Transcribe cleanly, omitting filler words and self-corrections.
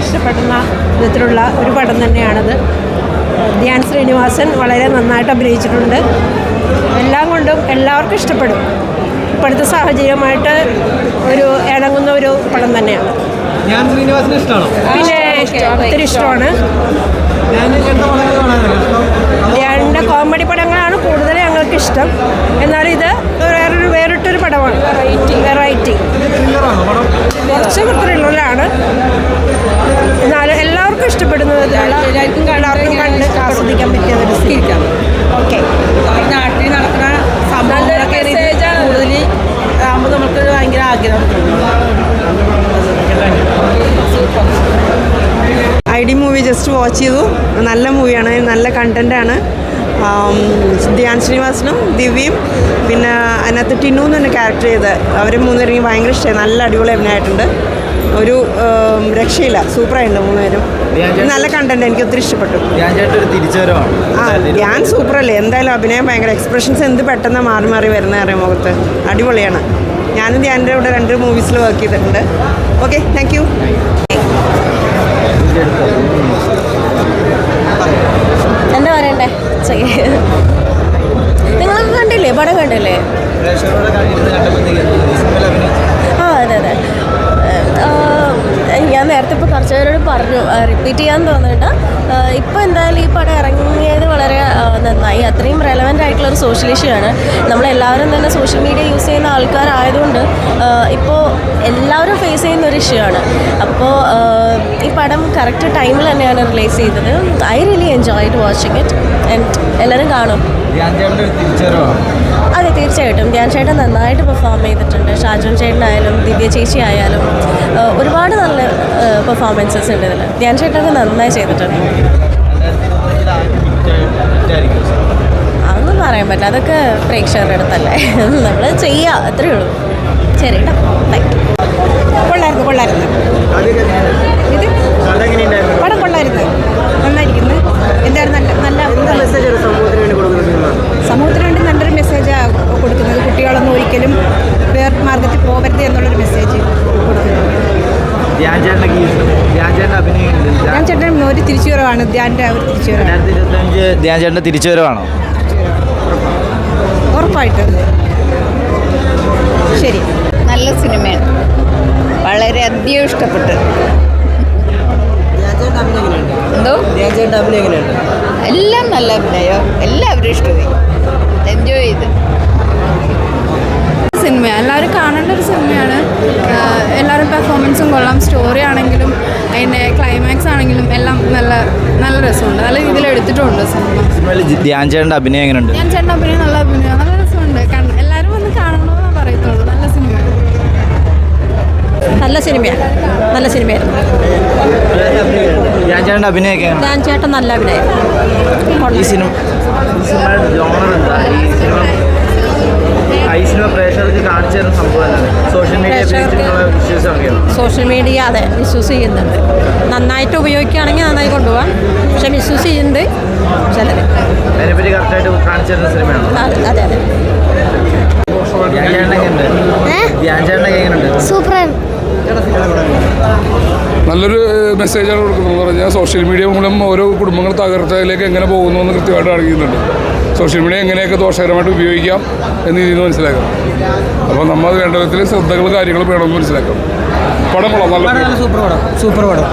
ഇഷ്ടപ്പെടുന്ന വിധത്തിലുള്ള ഒരു പടം തന്നെയാണത്. ധ്യാൻ ശ്രീനിവാസൻ വളരെ നന്നായിട്ട് അഭിനയിച്ചിട്ടുണ്ട്. എല്ലാം കൊണ്ടും എല്ലാവർക്കും ഇഷ്ടപ്പെടും. ഇപ്പോഴത്തെ സാഹചര്യമായിട്ട് ഒരു ഇണങ്ങുന്ന ഒരു പടം തന്നെയാണ്. പിന്നെ ഒത്തിരി ഇഷ്ടമാണ്. ധ്യാനിൻ്റെ കോമഡി പടങ്ങളാണ് കൂടുതൽ ഞങ്ങൾക്ക് ഇഷ്ടം. എന്നാൽ ഇത് വേറിട്ടൊരു പടമാണ്. വെറൈറ്റി കുറച്ച് ത്രില്ലറാണ്. എന്നാലും എല്ലാവർക്കും ഇഷ്ടപ്പെടുന്നത്, എല്ലാവർക്കും കണ്ട് ആസ്വദിക്കാൻ പറ്റിയതൊരു സീറ്റാണ്. ഓക്കെ, നാട്ടിൽ നടക്കുന്ന സംഭവങ്ങളൊക്കെ കൂടുതൽ ആകുമ്പോൾ നമുക്ക് ഭയങ്കര ആഗ്രഹം. ID മൂവി ജസ്റ്റ് വാച്ച് ചെയ്തു. നല്ല മൂവിയാണ്, നല്ല കണ്ടൻറ്റാണ്. ധ്യാൻ ശ്രീനിവാസനും ദിവ്യയും പിന്നെ അതിനകത്ത് ടിന്നു എന്ന് തന്നെ ക്യാരക്ടർ ചെയ്ത് അവർ മൂന്നുപേരും ഭയങ്കര ഇഷ്ടമായി. നല്ല അടിപൊളി അഭിനയമായിട്ടുണ്ട്. ഒരു രക്ഷയില്ല, സൂപ്പറായിട്ടുണ്ട് മൂന്നുപേരും. നല്ല കണ്ടന്റ്, എനിക്ക് ഒത്തിരി ഇഷ്ടപ്പെട്ടു. ധ്യാൻ സൂപ്പറല്ലേ, എന്തായാലും അഭിനയം ഭയങ്കര, എക്സ്പ്രഷൻസ് എന്ത് പെട്ടെന്ന് മാറി മാറി വരുന്ന അറിയാം മുഖത്ത്. അടിപൊളിയാണ്. ഞാനും ധ്യാനിൻ്റെ കൂടെ 2 മൂവീസിൽ വർക്ക് ചെയ്തിട്ടുണ്ട്. Okay, thank you. എന്താ പറയണ്ടേ, നിങ്ങളൊക്കെ കണ്ടില്ലേ, പടം കണ്ടില്ലേ? അതെ അതെ, ഞാൻ നേരത്തെ ഇപ്പോൾ കുറച്ച് പേരോട് പറഞ്ഞു, റിപ്പീറ്റ് ചെയ്യാൻ തോന്നുന്നുണ്ട്. ഇപ്പോൾ എന്തായാലും ഈ പടം ഇറങ്ങിയത് വളരെ നന്നായി. അത്രയും റെലവൻ്റ് ആയിട്ടുള്ളൊരു സോഷ്യൽ ഇഷ്യൂ ആണ്. നമ്മളെല്ലാവരും തന്നെ സോഷ്യൽ മീഡിയ യൂസ് ചെയ്യുന്ന ആൾക്കാരായതുകൊണ്ട് ഇപ്പോൾ എല്ലാവരും ഫേസ് ചെയ്യുന്ന ഒരു ഇഷ്യൂ ആണ്. അപ്പോൾ ഈ പടം കറക്റ്റ് ടൈമിൽ തന്നെയാണ് റിലീസ് ചെയ്തത്. I really enjoyed watching it and എല്ലാവരും കാണും. അതെ, തീർച്ചയായിട്ടും ധ്യാൻ ചേട്ടൻ നന്നായിട്ട് പെർഫോം ചെയ്തിട്ടുണ്ട്. ഷാജോൻ ചേട്ടനായാലും ദിവ്യ ചേച്ചി ആയാലും ഒരുപാട് നല്ല പെർഫോമൻസസ് ഉണ്ട് ഇതിൽ. ധ്യാൻ ചേട്ടനൊക്കെ നന്നായി ചെയ്തിട്ടുണ്ട്. അതൊന്നും പറയാൻ പറ്റില്ല, അതൊക്കെ പ്രേക്ഷകരുടെ അടുത്തല്ലേ. നമ്മൾ ചെയ്യുക, അത്രയേ ഉള്ളൂ. ശരി കേട്ടോ, താങ്ക് യു. കൊള്ളായിരുന്നു. ഇത് പടം കൊള്ളായിരുന്നു, നന്നായിരിക്കുന്നു. എന്തായാലും നല്ല സമൂഹത്തിന് വേണ്ടി നല്ലൊരു മെസ്സേജാണ് കൊടുക്കുന്നത്. കുട്ടികളൊന്നും ഒരിക്കലും വേർ മാർഗത്തിൽ പോകരുത് എന്നുള്ളൊരു മെസ്സേജ് കൊടുക്കുന്നത്. ധ്യാൻ ചേട്ടൻ ഒരു തിരിച്ചുവരവാണ്. ധ്യാൻ്റെ ഒരു തിരിച്ചുവരവാണ്. ധ്യാൻ ചേട്ടൻ്റെ തിരിച്ചുവരവാണോ? ഉറപ്പായിട്ടും. ശരി, നല്ല സിനിമയാണ്, വളരെയധികം ഇഷ്ടപ്പെട്ടു. എന്തോ എല്ലാം നല്ല അഭിനയം, എല്ലാവരും ഇഷ്ടമായി, എൻജോയ് ചെയ്ത്. സിനിമയാണ്, എല്ലാവരും കാണേണ്ട ഒരു സിനിമയാണ്. എല്ലാവരും പെർഫോമൻസും കൊള്ളാം. സ്റ്റോറി ആണെങ്കിലും അതിൻ്റെ ക്ലൈമാക്സ് ആണെങ്കിലും എല്ലാം നല്ല നല്ല രസമുണ്ട്. നല്ല രീതിയിൽ എടുത്തിട്ടുണ്ട് സിനിമ. ധ്യാൻ ചേട്ടൻ്റെ അഭിനയം എങ്ങനെയുണ്ട്? ധ്യാൻ ചേട്ടൻ്റെ അഭിനയം നല്ല അഭിനയം, നല്ല രസമുണ്ട്. എല്ലാവരും വന്ന് കാണണമെന്ന് പറയത്തുള്ളൂ. നല്ല സിനിമയാണ്. നല്ല സിനിമയായിരുന്നു. ധ്യാൻ ചേട്ടൻ്റെ അഭിനയമൊക്കെ? ധ്യാൻ ചേട്ടൻ നല്ല അഭിനയം. ഈ സിനിമ പ്രേക്ഷകർക്ക് കാണിച്ചു തരുന്ന സംഭവം സോഷ്യൽ മീഡിയ അതെ മിസ്യൂസ് ചെയ്യുന്നുണ്ട്. നന്നായിട്ട് ഉപയോഗിക്കുകയാണെങ്കിൽ നന്നായി കൊണ്ടുപോകാം. പക്ഷെ മിസ്യൂസ് ചെയ്യുന്നുണ്ട് ചിലർ. അതിനെപ്പറ്റി കറക്റ്റായിട്ട് കാണിച്ചു തരുന്ന സിനിമയാണ്. അതെ അതെ. ധ്യാൻ ചേട്ടനൊക്കെ എങ്ങനെയുണ്ട്? സൂപ്പറാണ്. നല്ലൊരു മെസ്സേജാണ് കൊടുക്കുന്നത്. പറഞ്ഞാൽ സോഷ്യൽ മീഡിയ മൂലം ഓരോ കുടുംബങ്ങൾ തകർച്ചയിലേക്ക് എങ്ങനെ പോകുന്നു എന്ന് കൃത്യമായിട്ട് കാണിക്കുന്നുണ്ട്. സോഷ്യൽ മീഡിയ എങ്ങനെയൊക്കെ ദോഷകരമായിട്ട് ഉപയോഗിക്കാം എന്ന് ഇതിൽ നിന്ന് മനസ്സിലാക്കാം. അപ്പോൾ നമ്മൾ വേണ്ട വിധത്തിൽ ശ്രദ്ധകൾ കാര്യങ്ങൾ വേണമെന്ന് മനസ്സിലാക്കാം. പടം കൊള്ളാം, നല്ല സൂപ്പർ പടം.